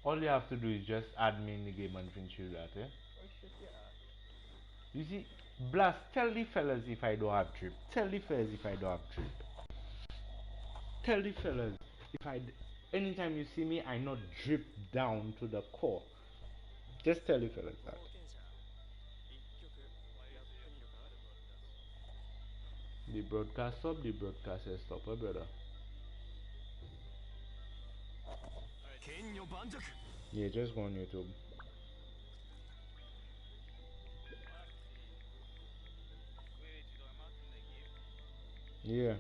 All you have to do is just add me in the game and finish with that, eh? Oh shit, yeah. You see, Blast, tell the fellas if I don't have drip. Tell the fellas if I don't have drip. Tell the fellas if anytime you see me, I not drip down to the core. Just tell the fellas that. The broadcast stop, the broadcast has stopped, brother. Yeah, just go on YouTube. Yeah.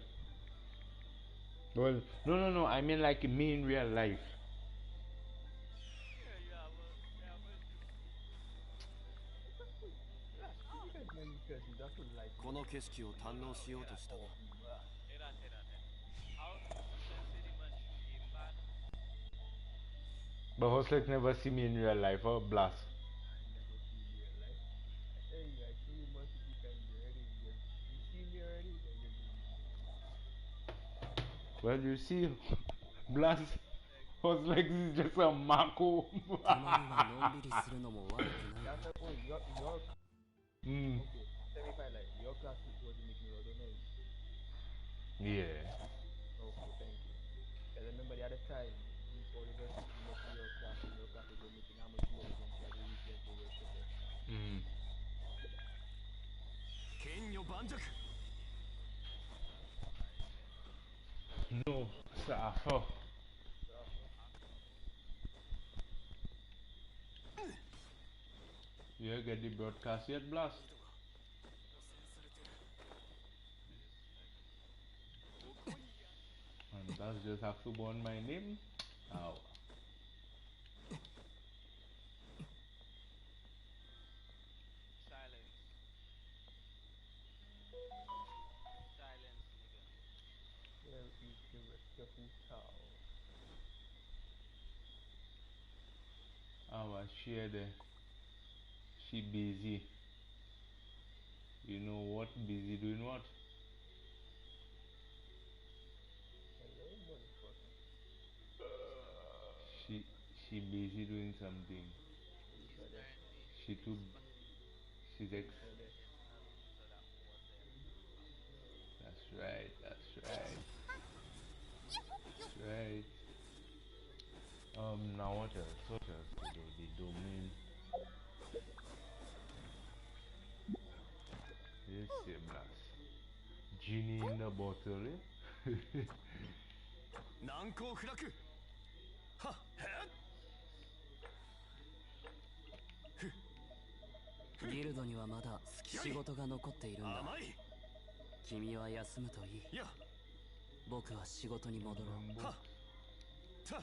Well, no. I mean like me in real life. この景色を堪能しようとしたが But Hostlex never see me in real life or Blast. I never see you in real life. I tell you, I see you multiple times already. You see me already, then you just Well, you see, Blast Hostlex is just a Marco. たまにはのんびりするのも悪くないな That's oh your Mm. okay. Semi-final, like your class wasn't making a lot of noise. Yeah. Okay, thank you. Because I remember the other time, all of us came up to your class and your classes were making how much noise and she had to reset the rest of it. Mm. 剣女盤石 No, Safo. You get the broadcast yet, Blast? And Blast just have to go on my name. Ow. Where is the rest of the town? Our share there. She busy. You know what? Busy doing what? Hello, motherfucker. She she busy doing something. Are you sure that? She too. She's Are ex. you sure that? That's right. That's right. That's right. Now what else? What else to do? The domain. Let's see, Blast. Genie in the bottle, eh? 難攻不落はっギルドにはまだ仕事が残っているんだ甘い君は休むといいいや僕は仕事に戻ろうはった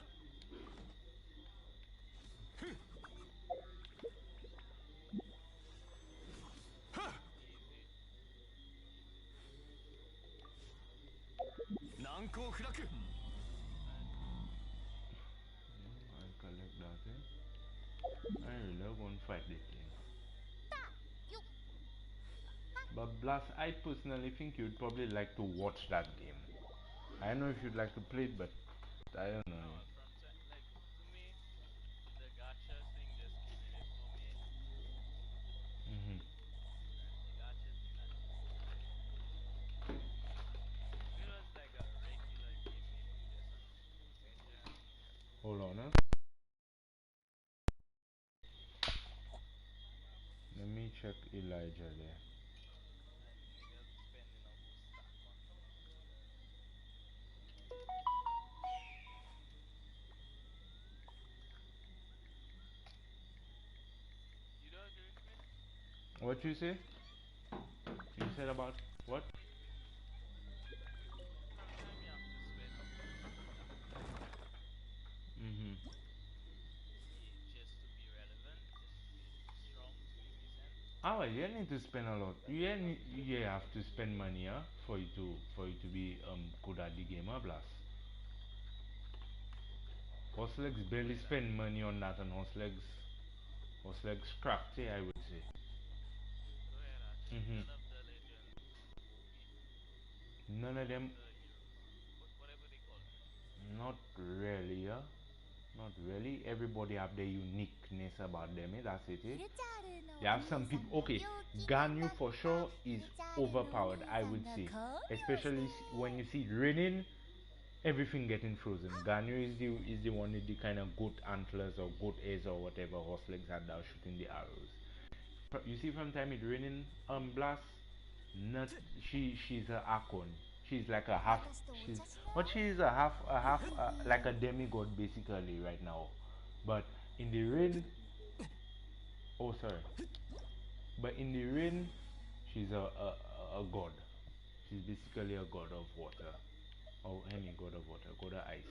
難攻不落 I collect that, eh? I really won't fight the thing. But Blast, I personally think you'd probably like to watch that game. I don't know if you'd like to play it, but I don't know. Mm-hmm. Hold on, huh? Let me check Elijah there. What you say? You said about what? Mm-hmm. Oh, you need to spend a lot. You have to spend money, huh, for you to be good at the game, huh, Blast. Horse barely spend money on that, and horse legs cracked, I would say. Mm-hmm. None of them, not really, yeah. Not really. Everybody have their uniqueness about them. That's it. You have some people. Okay, Ganyu for sure is overpowered, I would say. Especially when you see it raining, everything getting frozen. Ganyu is the one with the kind of goat antlers or goat ears or whatever horse legs that are shooting the arrows. You see, from time it raining, Blast, not she's a Akon. She's like a half. She's what she is a half like a demigod basically right now. But in the rain, oh sorry. But in the rain, she's a god. She's basically a god of water, or any god of water, god of ice.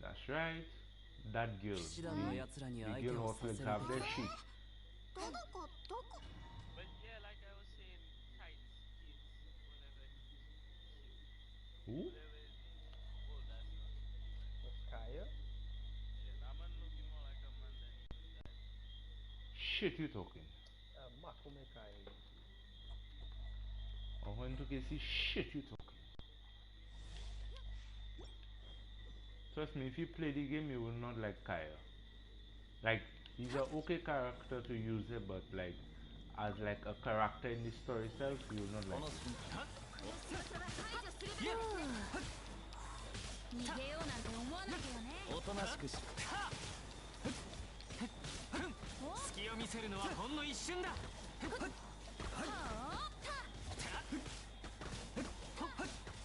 That's right. That girl, the girl horse legs have their sheep. But yeah, like I was saying, tights, kids, whatever Who? whatever his name is. Oh, that's not man. What's Kaya? Yeah, that man looking more like a man than even that. Shit you talking. Makume Kaya, you see. Or when to get see shit you talking. Trust me, if you play the game, you will not like Kaya. Like, he's a okay character to use it, but like, as like a character in the story itself, you will not like it. 逃げようなんて思わなきゃよね。おとなしくし隙を見せるのはほんの一瞬だ。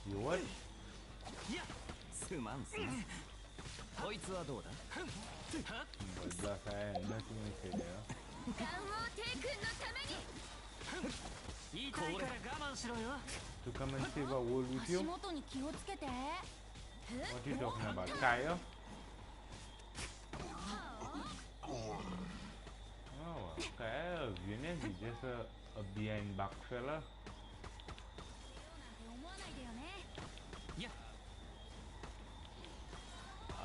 You what? すまんすまん。こいつはどうだ？ But Blast, I had nothing to say there. ガンオーテイ君のために。言いたいから我慢しろよ。 To come and save a world with 足 you? 元に気をつけて。 What you talking about? Kaya? Oh, well, Kaya, Venus is just a behind back fella. 思わないでよね。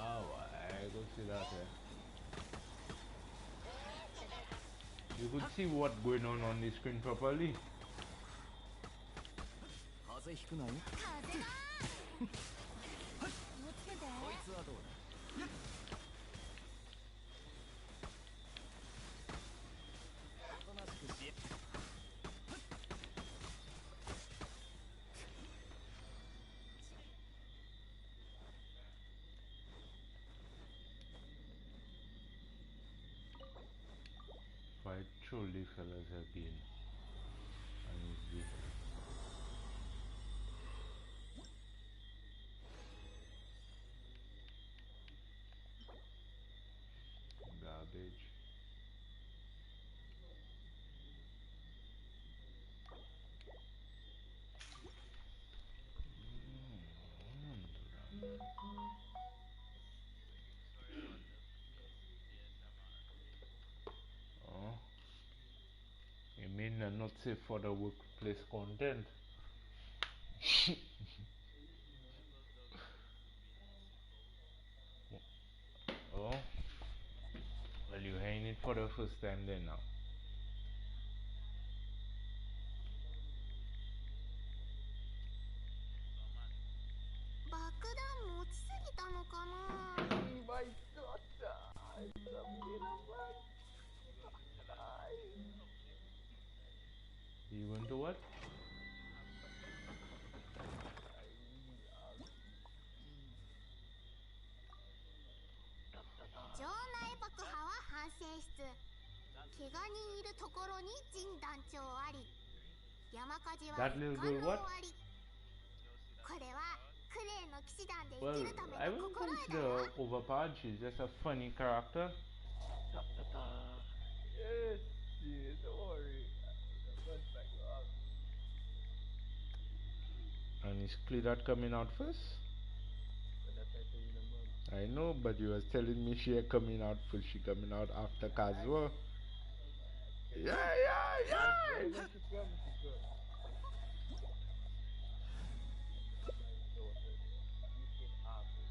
Oh, I go see that. You could see what's going on the screen properly. 風邪ひくなよ。風だ。気をつけて。こいつはどうだ？ おとなしくし。 Fight trolley fellas again. And it's the garbage. Oh, you mean not safe for the workplace content? Oh, well, you're hearing it for the first time then now. 爆弾持ちすぎたのかな。 My daughter! It's a beautiful. You going to what? 場内爆破は反省室。怪我人いるところに陣団長あり。山火事は That little 感 girl 動 what? あり。これはクレーの騎士団で Well, 生きるため I の wouldn't 心得だ consider よ。 her overpowered. She's just a funny character. Yes, yes, don't worry. That's like, And is Cledat coming out first? but that's I tell you in a month. I know, but you was telling me she coming out first. She coming out after Kazuo. Yeah. When she comes, she comes. My daughter, you should have it.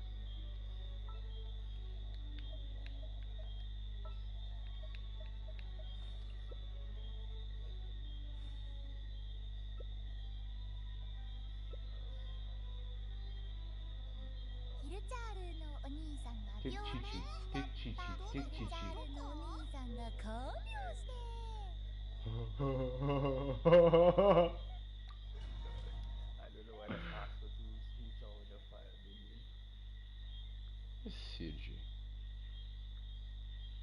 Take Chichi. Take Chichi. Take Chichi. ジャールのお兄さんが看病して I don't know why they asked her to screech out with the file, Damien. CG.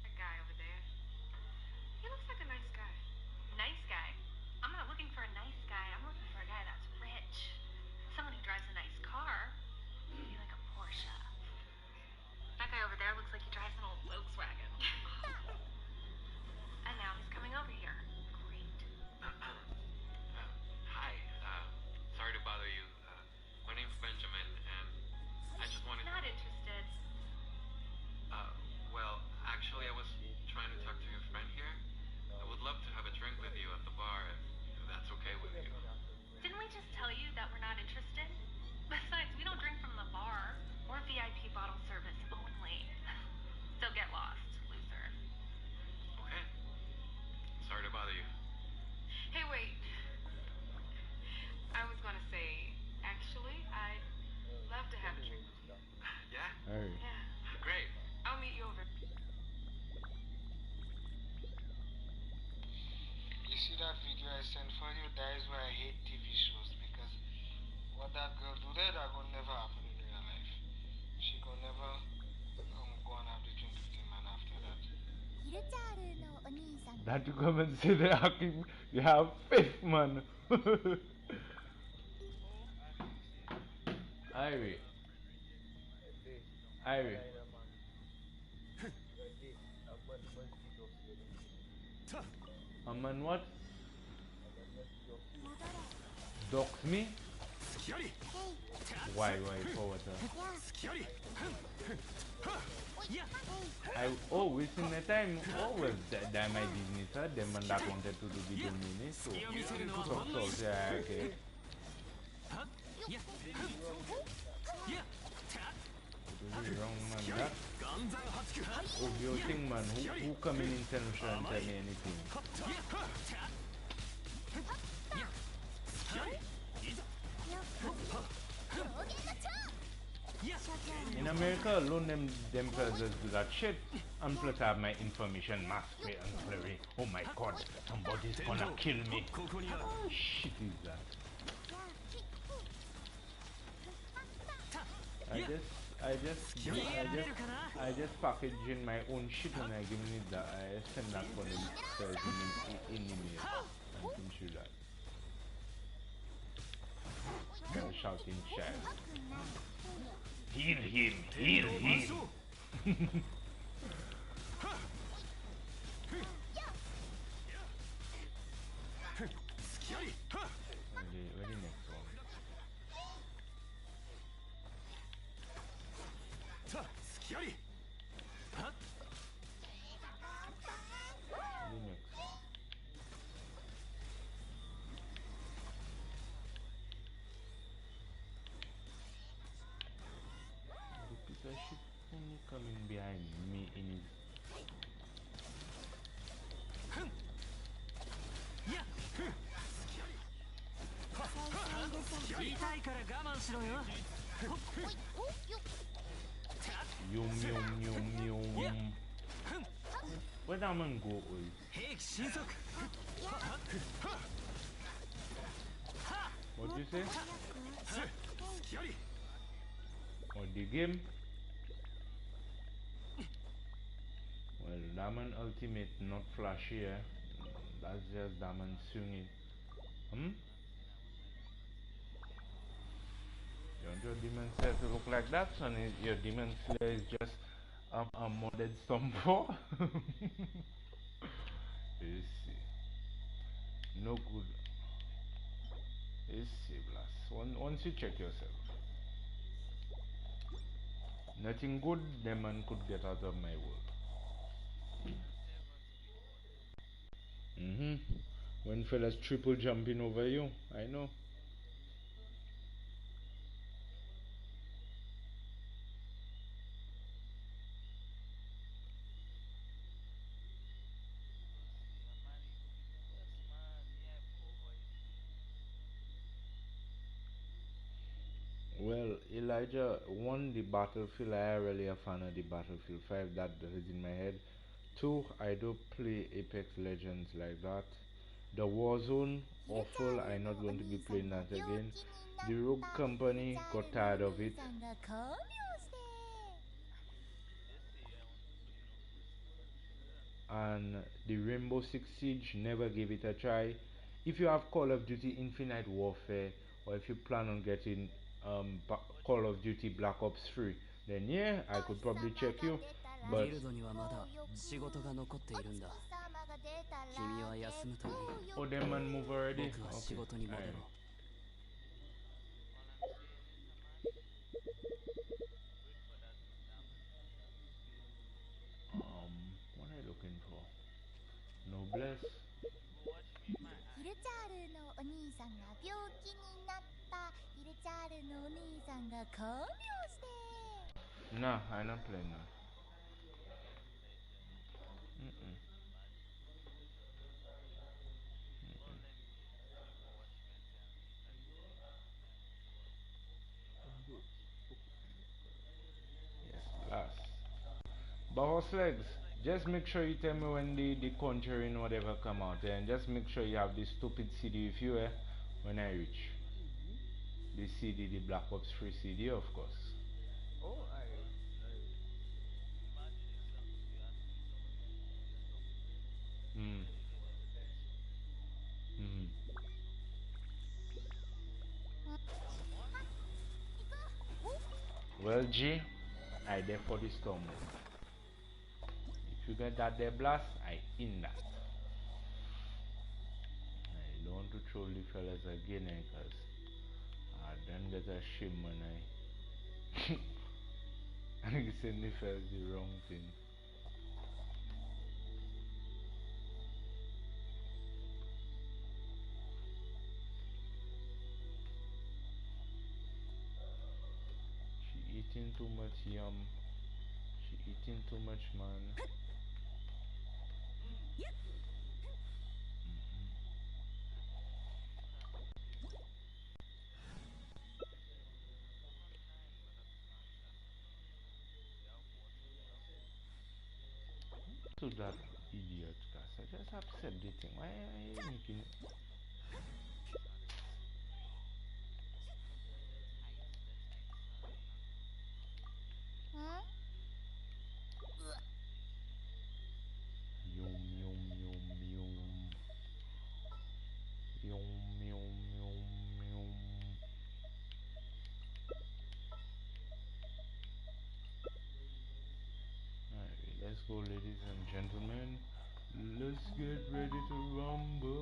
That guy over there. He looks like a nice guy. Nice guy? I'm not looking for a nice guy. I'm looking for a guy that's rich. Someone who drives a nice car. Maybe like a Porsche. That guy over there looks like he drives an old Volkswagen. And now he's coming over here. Great. Hi, sorry to bother you. My name's Benjamin, and I just wanted Not interested. well, actually, I was trying to talk to your friend here. I would love to have a drink with you at the bar, if that's okay with you. Didn't we just tell you that we're not interested? Besides, we don't drink from the bar. We're VIP bottle service only. So get lost, loser. Okay. Sorry to bother you. Hey, wait. I was gonna say, actually, I'd love to have a drink. Yeah? Alright. Yeah. Great. I'll meet you over. You see that video I sent for you? That is why I hate TV shows, because what that girl do there, that will never happen in real life. She will never go and have the drink with him, and after that. ヒルチャールのお兄さん That you come and say they you have faith, man. Ivy. Ivy. A man what? Dox me? Why for what? Wasting the time. Well, that my business, them and that wanted to do video mini, so yeah, okay. Wrong man, that. Oh, you think, man, who come in intention and tell me anything? In America alone, them fellas do that shit. And plus I have my information masked and blurry. Oh my god, somebody's gonna kill me. Oh, shit is that? I just package in my own shit and I give it that. I send that for them in email. And things like that. Shouting child. Heal him, heal him. Very next one. Very next. Because shit only coming behind me in his yum yum yum yum. Where that man go? What you say? Or the game? Well, Diamond Ultimate not flashy, eh? That's just Diamond swinging. You want your Demon Slayer to look like that, son? Your Demon Slayer is just a modded Storm 4? You see. No good. You see, Blast. Once you check yourself. Nothing good the man could get out of my world. When fellas triple jumping over you, I know. Well, Elijah, one, the Battlefield, I really a fan of the Battlefield 5, that is in my head. Two, I do play Apex Legends like that. The Warzone, awful, I'm not going to be playing that again. The Rogue Company, got tired of it. And the Rainbow Six Siege, never give it a try. If you have Call of Duty Infinite Warfare, or if you plan on getting Call of Duty Black Ops 3, then yeah, I could probably check you. But ギルドにはまだ仕事が残っているんだ。君は休むといい。 oh, them man move already. 僕は仕 Okay. 事に戻ろう。 Alright. What am I looking for? Noblesse. ヒルチャールのお兄さんが病気になった。ヒルチャールのお兄さんが看病して。 Nah, I'm not playing that. Mm-mm. Yes, last. But horse legs, just make sure you tell me when the Conjuring whatever come out, and just make sure you have this stupid CD with you, when I reach. The CD, the Black Ops 3 CD, of course. Oh, alright. Hmm. Hmm. Well, G, I there for the storm. If you get that there blast, I in that. I don't want to troll the fellas again, cause I then get a shame when I send the fellas the wrong thing. She eating too much yum. She eating too much, man. To that idiot, cause I just upset the thing. Why are you making? Yum yum yum yum. Yum yum yum yum. Alright, let's go, ladies and gentlemen. Let's get ready to rumble.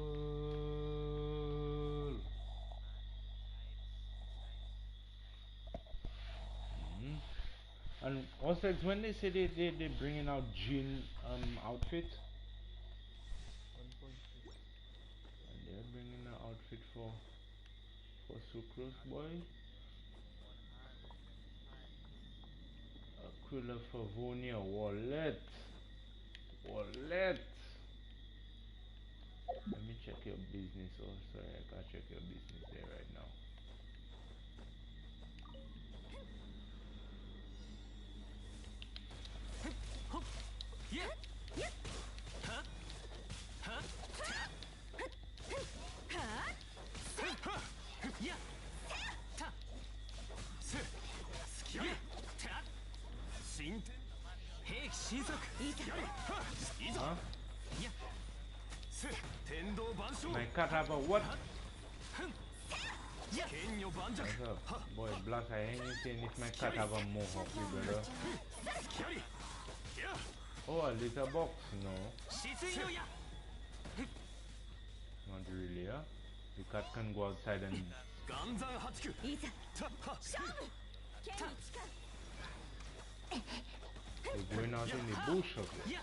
And also, when they say they bringing out Jean outfit, 1.6. and they're bringing an outfit for Sucrose boy, Aquila Favonia wallet. Let me check your business. Oh, sorry, I can't check your business there right now. Huh? My cat have a what? What's up? Boy, Black, I ain't saying if my cat have a mohawk, you brother. Oh, a litter box? No. Not really, huh? The cat can go outside and... They're going out in the bush, okay?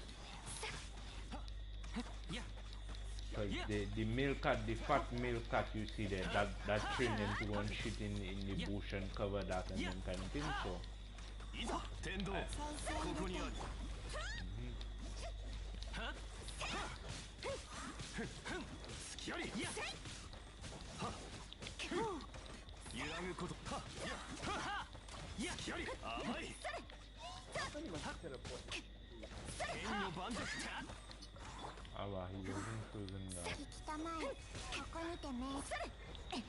Cause the male cat, the fat male cat you see there, that train them to go and shit in the bush and cover that and them kind of thing, so... Ah, well, he wasn't frozen now. 先来たまえここにてね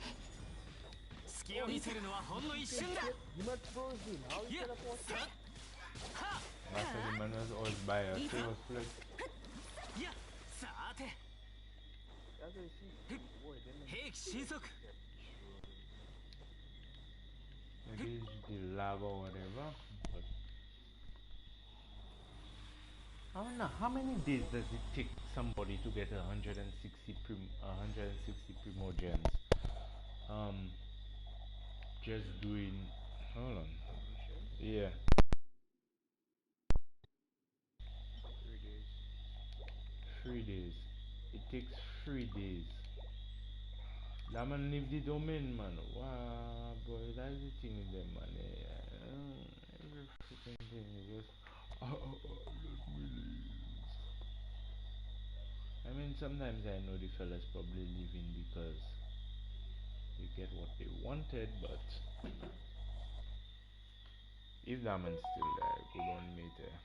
隙を見せるのはほんの一瞬だ You much frozen. How you teleport? I said the man was always by a silver split. さて That's what you see. Boy, then 兵器神速 Maybe it's the lava or whatever. But I don't know how many days does it take somebody to get 160 primogems. Just doing. Hold on. Yeah. 3 days. 3 days. It takes 3 days. That man leave the domain, man. Wow, boy, that's the thing with them, man. Every freaking thing is just. Let me leave. I mean, sometimes I know the fellas probably leaving because they get what they wanted, but if that man's still there, good on me there.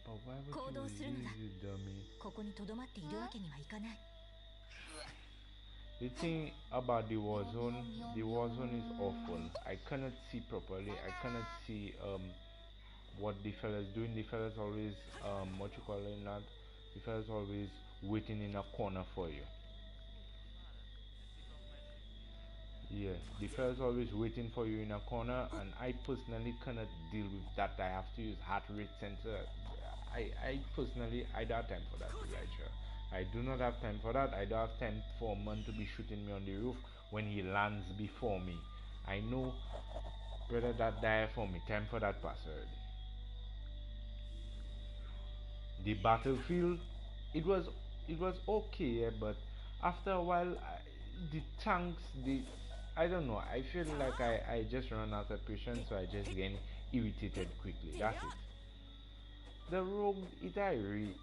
But why would 行動するの you だ leave, you dummy? ここにとどまっているわけにはいかない The thing about the war zone is awful. I cannot see properly. I cannot see what the fellas doing. The fellas always what you call it not. The fellas always waiting in a corner for you. Yeah, the fellas always waiting for you in a corner, and I personally cannot deal with that. I have to use heart rate sensor. I personally I don't have time for that, Elijah. I do not have time for that. I don't have time for a man to be shooting me on the roof when he lands before me. I know, brother, that die for me. Time for that pass already. The battlefield, it was okay, yeah, but after a while, the tanks, I don't know. I feel like I just run out of patience, so I just get irritated quickly. That's it. The rogue, it I read.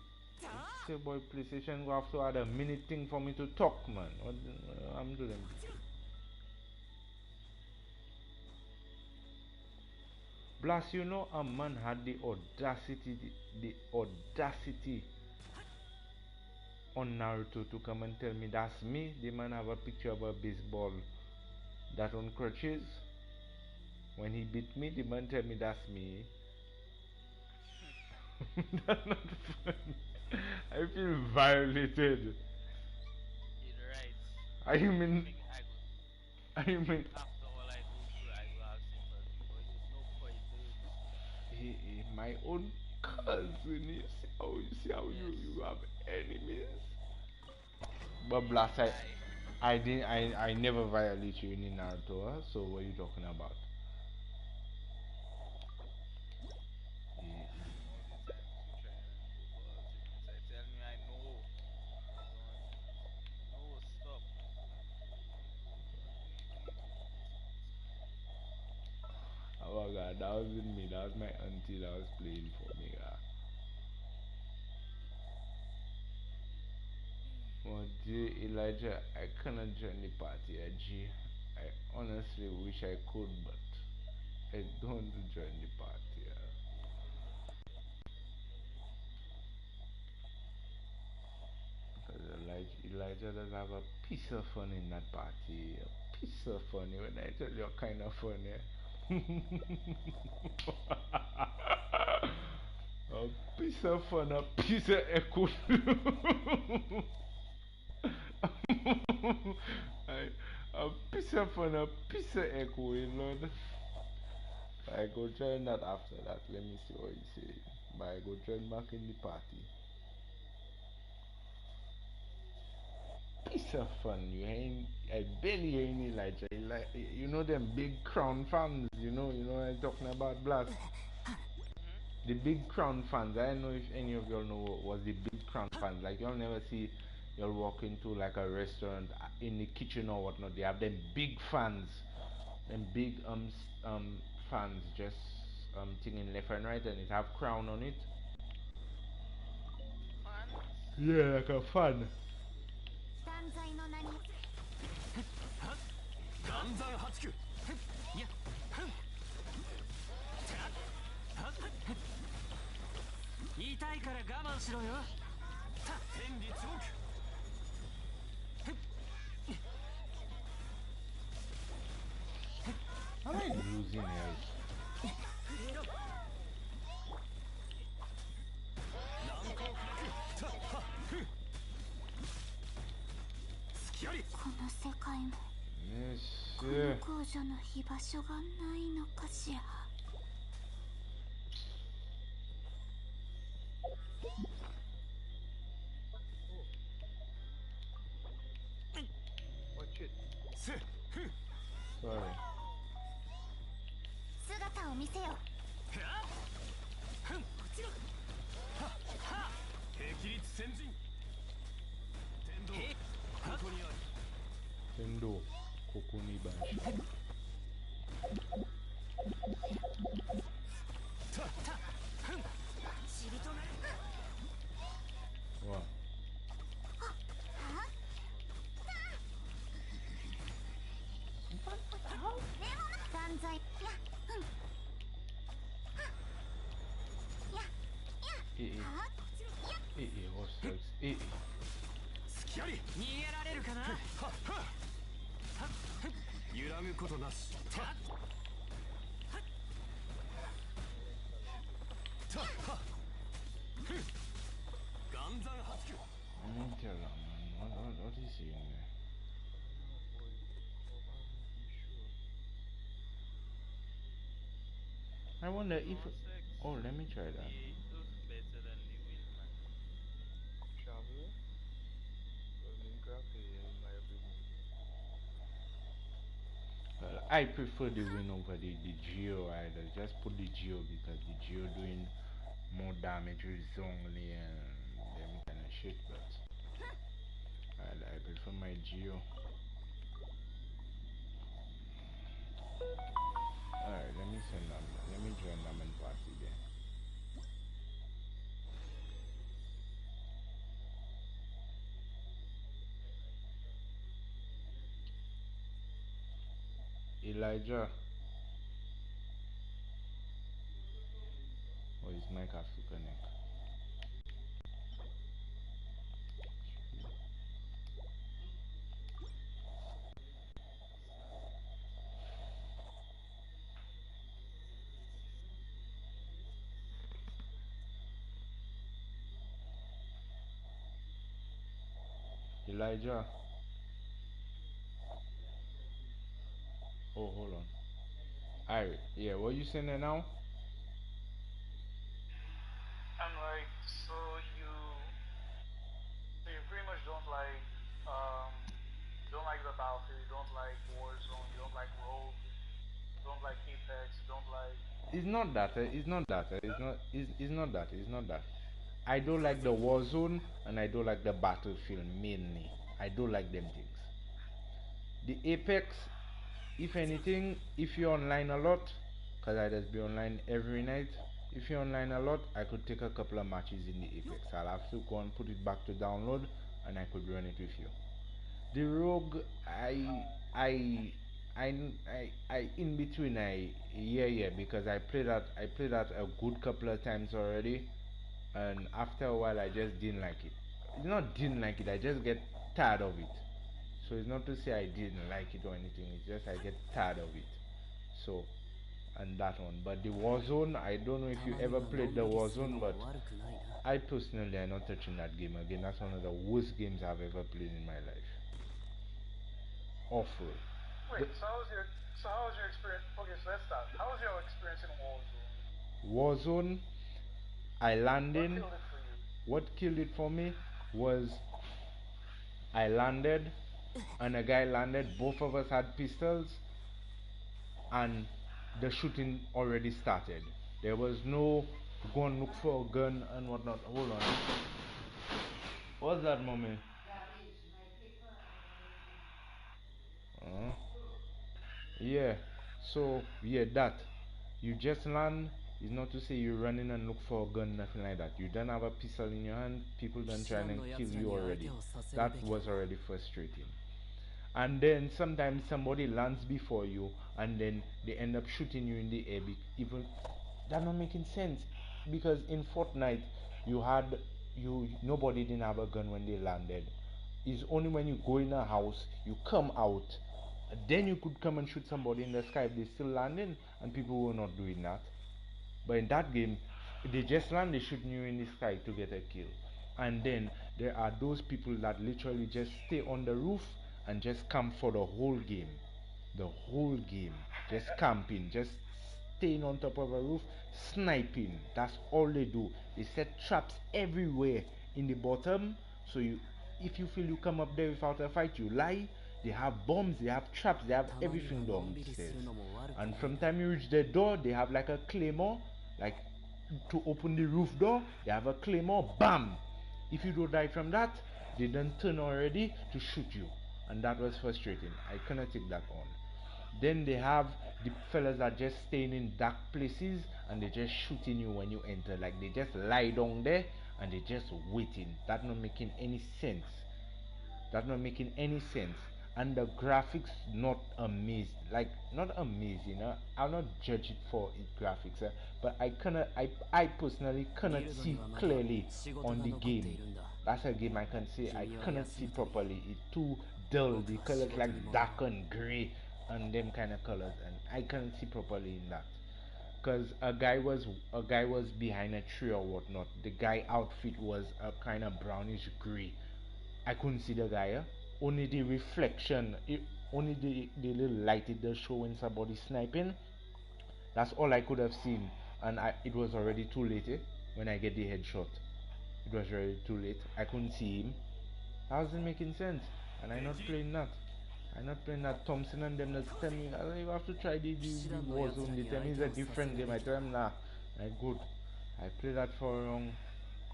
Say boy, PlayStation go have to add a minute thing for me to talk, man. What I'm doing. Blast, you know, a man had the audacity on Naruto to come and tell me that's me. The man have a picture of a baseball that on crutches. When he beat me, the man tell me that's me. That's not funny. I feel violated. You're right. I mean, I could, I mean, after all I go through, I will have sympathy for you. No point doing this. he my own cousin. You have enemies. But Blast, I never violate you in Naruto. Huh? So what are you talking about? All the time you trying and go for ultimates. I tell me I know. Don't. No, stop. Oh my god, that wasn't me. That was my auntie that was playing for me. God. Well, dear Elijah, I cannot join the party, G. I honestly wish I could, but I don't want to join the party. Because Elijah does have a piece of fun in that party. A piece of fun. When I tell you, kind of fun, yeah. A piece of fun, a piece of echo. A piece of fun, a piece of echo, you know. I go join that after that. Let me see what you say. But I go join back in the party. Piece of fun. I barely hear any Elijah. You know them big crown fans. You know what I'm talking about, Blast. The big crown fans. I don't know if any of y'all know what the big crown fans. Like y'all never see y'all walk into like a restaurant in the kitchen or whatnot. They have them big fans, them big fans just thinging left and right, and it have crown on it. Fans? Yeah, like a fan. 断罪の名に Am I losing health? Yes. この公女の居場所がないのかしら。Watch it. Sorry. 姿を見せよ。Tendo. Kokoni Bashi. Wow. 断罪。What's this? 逃げられるかな。揺らぐことなし。岩山発球。 Tell him, man. What is he in there? I wonder if. Oh, let me try that. The 8 looks better than the win, man. Traveler? Well, Minecraft, in my opinion. Well, I prefer the win over the Geo either. Just put the Geo because the Geo doing more damage with Zhongli and them kind of shit, but I prefer my Geo. Alright, let me send them. Let me join them in party then. Elijah. Or his mic has to connect. Elijah. Oh, hold on. Alright, yeah, what you saying there now? I'm like, so you pretty much don't like the Battlefield, you don't like Warzone, you don't like Rogue, you don't like Apex, you don't like. It's not that. It's not that. It's not that. It's not that. I don't like the Warzone and I don't like the Battlefield mainly. I don't like them things. The Apex, if anything, if you're online a lot, cause I just be online every night. If you're online a lot, I could take a couple of matches in the Apex. I'll have to go and put it back to download, and I could run it with you. The Rogue, I in between, yeah, because I played that a good couple of times already, and after a while, I just didn't like it. It's not didn't like it. I just get tired of it. So it's not to say I didn't like it or anything. It's just I get tired of it. So, and that one. But the Warzone, I don't know if you ever played the Warzone, but I personally am not touching that game again. That's one of the worst games I've ever played in my life. Awful. Wait, so how was your experience? Okay, so let's start. How was your experience in Warzone? Warzone, I landed. What killed it for you? What killed it for me was I landed, and a guy landed. Both of us had pistols, and the shooting already started. There was no go and look for a gun and whatnot. Hold on. What's that, mommy? Yeah. So yeah, that you just land is not to say you run in and look for a gun, nothing like that. You don't have a pistol in your hand. People don't try and kill you already. That was already frustrating. And then sometimes somebody lands before you and then they end up shooting you in the air. Even that not making sense, because in Fortnite you had nobody didn't have a gun when they landed. It's only when you go in a house, you come out, then you could come and shoot somebody in the sky if they still landing, and people were not doing that. But in that game, they just land, they shooting you in the sky to get a kill. And then there are those people that literally just stay on the roof and just camp for the whole game. The whole game. Just camping, just staying on top of a roof, sniping. That's all they do. They set traps everywhere in the bottom. So if you feel you come up there without a fight, you lie. They have bombs, they have traps, they have everything downstairs. And from time you reach the door, they have like a claymore, like to open the roof door. They have a claymore, bam. If you don't die from that, they don't turn already to shoot you, and that was frustrating. I cannot take that on. Then they have the fellas that just staying in dark places and they just shooting you when you enter. Like they just lie down there and they just waiting. That not making any sense. That's not making any sense. And the graphics not amazing. Like not amazing. I'll not judge it for its graphics. But I personally cannot see clearly on the game. That's a game I can say I cannot see properly. It's too dull. The colors like dark and grey and them kind of colors, and I cannot see properly in that. Cause a guy was behind a tree or whatnot. The guy outfit was a kind of brownish gray. I couldn't see the guy. Only the reflection, only the little light it does show when somebody sniping. That's all I could have seen, and it was already too late. When I get the headshot, it was already too late. I couldn't see him. That wasn't making sense, and I'm not playing that. I'm not playing that. Thompson and them just tell me, "Oh, you have to try the Warzone." They tell me it's a different game. I tell them, nah, I good. I played that for around,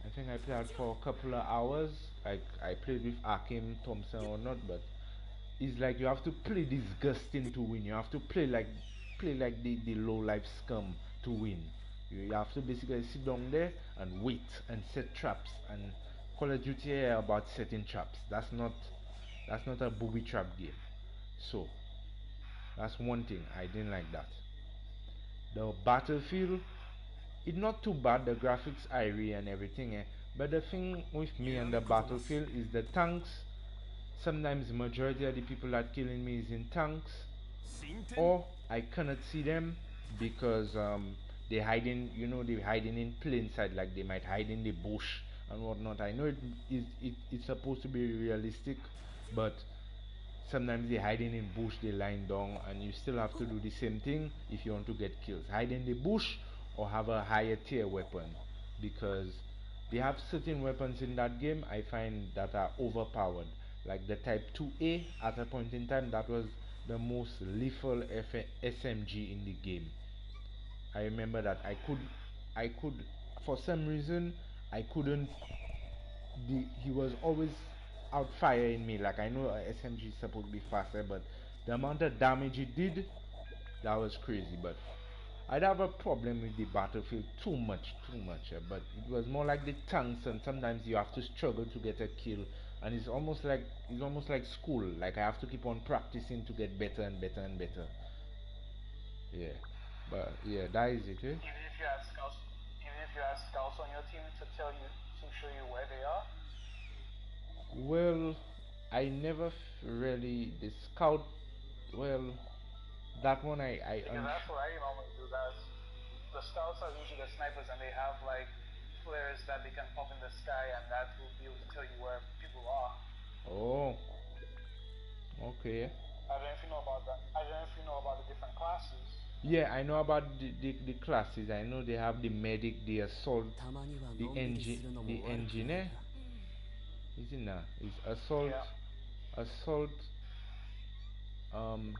I think I played that for a couple of hours. Like I played with Akim Thompson or not, but it's like you have to play disgusting to win. You have to play like the low life scum to win. You have to basically sit down there and wait and set traps. And Call of Duty are about setting traps. That's not a booby trap game. So that's one thing I didn't like that. The battlefield, it's not too bad. The graphics airy and everything, but the thing with me and the battlefield is the tanks. Sometimes the majority of the people that killing me is in tanks, or I cannot see them because they hiding. They hiding in plain sight, like they might hide in the bush and whatnot. I know it's supposed to be realistic, but sometimes they hiding in bush, they lying down, and you still have to do the same thing if you want to get kills. Hide in the bush or have a higher tier weapon, because they have certain weapons in that game I find that are overpowered. Like the Type 2A at a point in time, that was the most lethal SMG in the game. I remember that I could, for some reason, I couldn't. He was always out firing me. Like I know a SMG is supposed to be faster, but the amount of damage it did, that was crazy. But I'd have a problem with the battlefield too much, too much. But it was more like the tanks, and sometimes you have to struggle to get a kill, and it's almost like school. Like I have to keep on practicing to get better and better and better. Yeah, but yeah, that is it. Even if you have scouts on your team to tell you to show you where they are. Well, I never really the scout. Well, that one Because that's what I normally do. That's the scouts are usually the snipers, and they have like flares that they can pop in the sky, and that will be able to tell you where people are. Oh, okay. I don't know if you know about that. I don't know if you know about the different classes. Yeah, I know about the classes. I know they have the medic, the assault, the engineer. Is it now? It's assault, Yeah. assault. Um.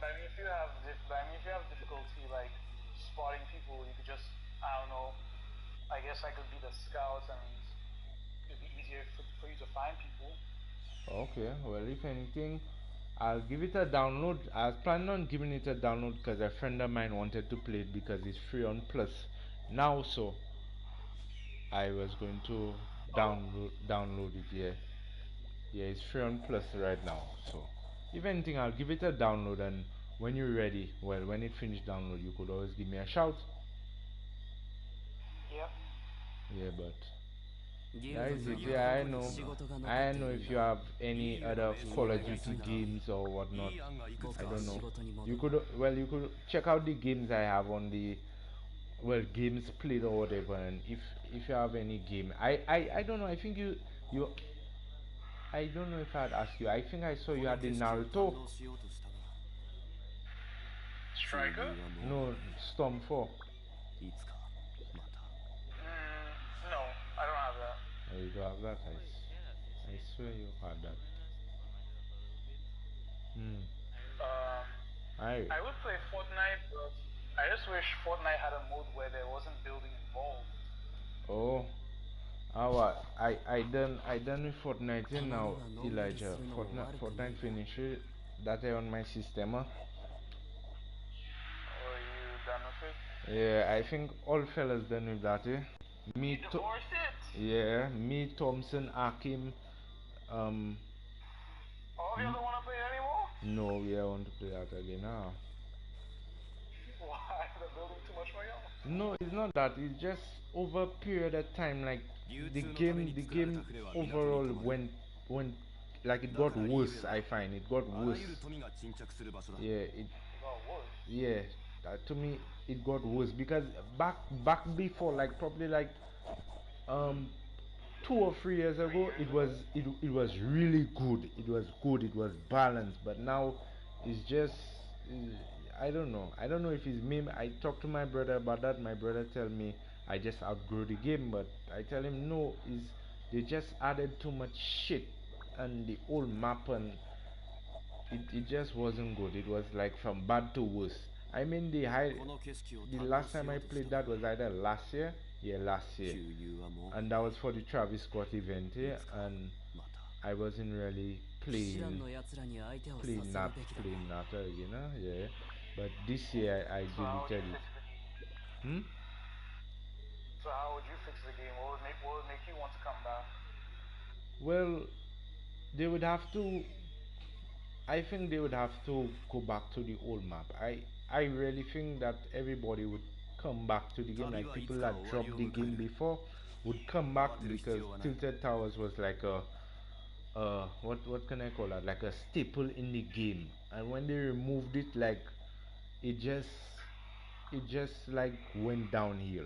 But I mean, if you have difficulty like spotting people, you could just, I don't know. I guess I could be the scout, and it'd be easier for you to find people. Okay. Well, if anything, I'll give it a download. I was planning on giving it a download because a friend of mine wanted to play it because it's free on Plus now. So I was going to Oh, download it. Yeah. Yeah, it's free on Plus right now. So, if anything, I'll give it a download, and when you're ready, well, when it finished download, you could always give me a shout. yep. Yeah, but That is it. Yeah, I know. I know if you have any other Call of Duty games or whatnot. I don't know. You could check out the games I have on the games played or whatever, and if you have any game, I don't know. I think you I don't know if I'd ask you. I think I saw you had the Naruto. Striker? No, Storm 4. No, I don't have that. Oh, you don't have that? I swear you had that. Hmm. I I would play Fortnite, but I just wish Fortnite had a mode where there wasn't building involved. oh. What I done with Fortnite now, Elijah. Fortnite finish it. That on my system. Or you done with it? Yeah, I think all fellas done with that. Me You divorce it? yeah, me Thompson, Akim. All of you don't want to play it anymore? No, we don't want to play that again now. Why? They're building too much for y'all? No, it's not that. It's just over a period of time. Like the game overall went like it got worse. I find it got worse. Yeah, it got worse. yeah. To me, it got worse because back before, like probably like um 2 or 3 years ago, it was really good. It was good. It was balanced. But now, it's just I don't know. I don't know if it's me. I talked to my brother about that. My brother tell me I just outgrew the game, but I tell him no. Is they just added too much shit and the old map, and it just wasn't good. It was like from bad to worse. I mean the last time I played that was either last year, yeah, last year, and that was for the Travis Scott event here, and I wasn't really playing that again, yeah. But this year I So how would you deleted fix it. the game? So how would you fix the game? What would make you want to come back? Well, they would have to. I think they would have to go back to the old map. I really think that everybody would come back to the game, like people that dropped the game before would come back, because Tilted Towers was like a what can I call that? Like a staple in the game. And when they removed it, like it just it just like went downhill.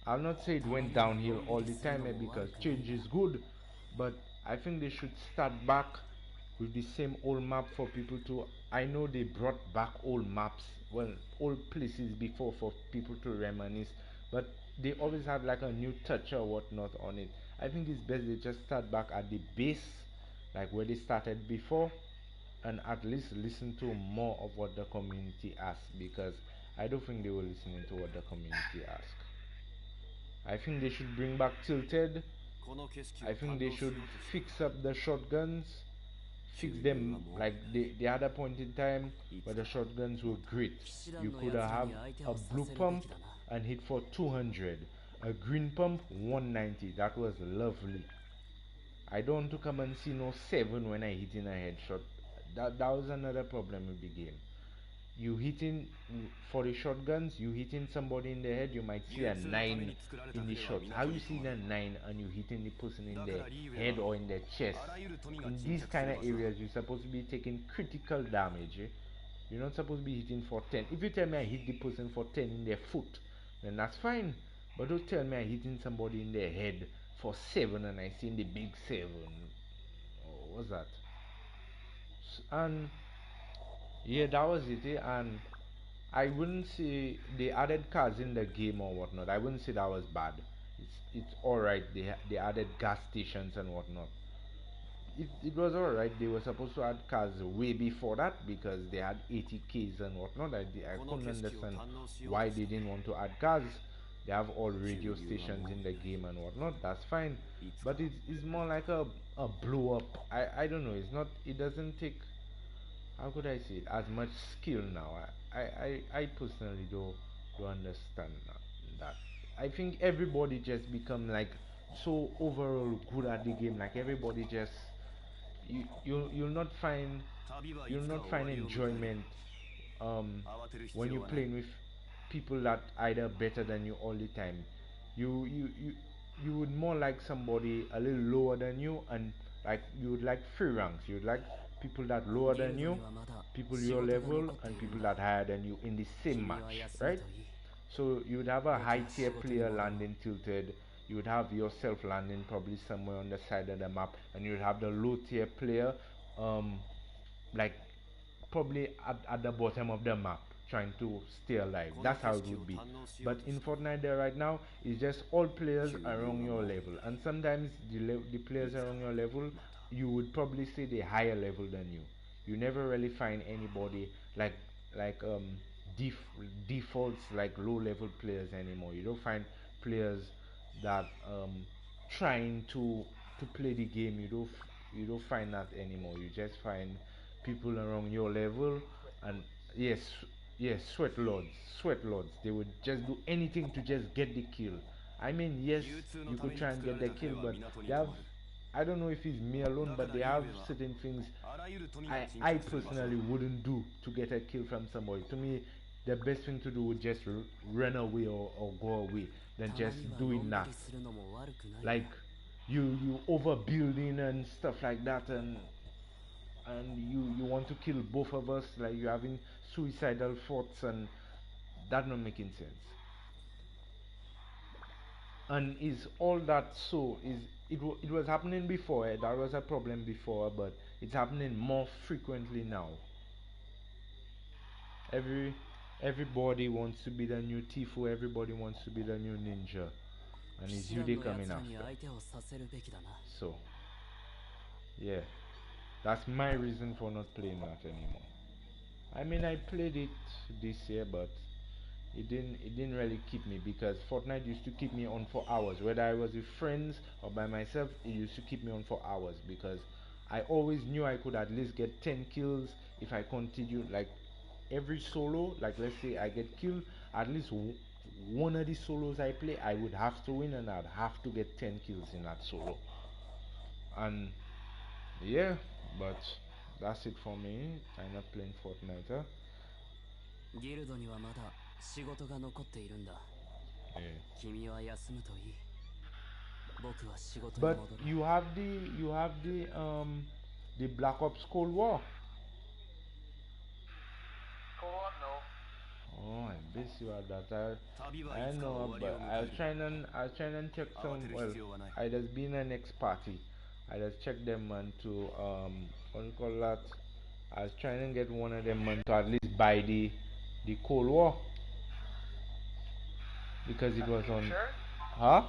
I'll not say it went downhill all the time, because change is good, but I think they should start back with the same old map for people to. I know they brought back old maps, well, old places before for people to reminisce, but they always have like a new touch or whatnot on it. I think it's best they just start back at the base, like where they started before, and at least listen to more of what the community asks, because I don't think they were listening to what the community asked. I think they should bring back Tilted. I think they should fix up the shotguns, fix them like the other point in time where the shotguns were great. You could have a blue pump and hit for 200, a green pump 190. That was lovely. I don't want to come and see no 7 when I hit in a headshot. That was another problem with the game. You hitting for the shotguns, you hitting somebody in the head, you might see a 9 in the shots. How you see the 9 and you hitting the person in the head or in the chest? In these kind of areas, you're supposed to be taking critical damage. You're not supposed to be hitting for 10. If you tell me I hit the person for 10 in their foot, then that's fine. But don't tell me I'm hitting somebody in their head for 7 and I seen the big 7. Oh, what's that? And yeah, that was it. And I wouldn't say they added cars in the game or whatnot. I wouldn't say that was bad. It's alright. They added gas stations and whatnot. It was alright. They were supposed to add cars way before that, because they had 80Ks and whatnot. I couldn't understand why they didn't want to add cars. They have all radio stations in the game and whatnot. That's fine. But it's more like a blow up. I don't know. It's not. It doesn't take, how could I say it, as much skill now. I personally don't understand that. I think everybody just become like so overall good at the game. Like everybody just you'll not find enjoyment when you're playing with people that either better than you all the time. You you would more like somebody a little lower than you, and like you would like three ranks. You would like people that lower than you, people your level, and people that higher than you in the same match, right? So you would have a high tier player landing tilted. You would have yourself landing probably somewhere on the side of the map, and you would have the low tier player, um, like probably at the bottom of the map trying to stay alive. That's how it would be. But in Fortnite there right now, it's just all players around your level, and sometimes the players around your level, you would probably say they're higher level than you. You never really find anybody like def- defaults like low level players anymore. You don't find players that trying to play the game. You don't find that anymore. You just find people around your level, and yes, yes, sweat lords. They would just do anything to just get the kill. I mean, yes, you could try and get the kill, but they have, I don't know if it's me alone, but they have certain things I personally wouldn't do to get a kill from somebody. To me, the best thing to do would just run away, or go away than just doing that. Like you overbuilding and stuff like that, and you want to kill both of us, like you having suicidal thoughts, and that not making sense. And is all that so is it was happening before, that was a problem before, but it's happening more frequently now. Everybody wants to be the new Tifu, everybody wants to be the new ninja, and it's you they coming after. So yeah, that's my reason for not playing that anymore. I mean, I played it this year, but it didn't really keep me, because Fortnite used to keep me on for hours. Whether I was with friends or by myself, it used to keep me on for hours, because I always knew I could at least get 10 kills if I continued. Like every solo, like let's say I get killed, at least one of the solos I play, I would have to win, and I'd have to get 10 kills in that solo. And yeah, but that's it for me. I'm not playing Fortnite. Huh? ギルドにはまだ仕事が残っているんだ。君は休むといい。僕は仕事に But 戻る。you have the Black Ops Cold War. Cold War, no. Oh, I miss you at that. I know, but I was trying to check some. Well, I just been an ex party. I just checked them man to what do you call that? I was trying to get one of them man to at least buy the Cold War, because it was on. Sure? Huh?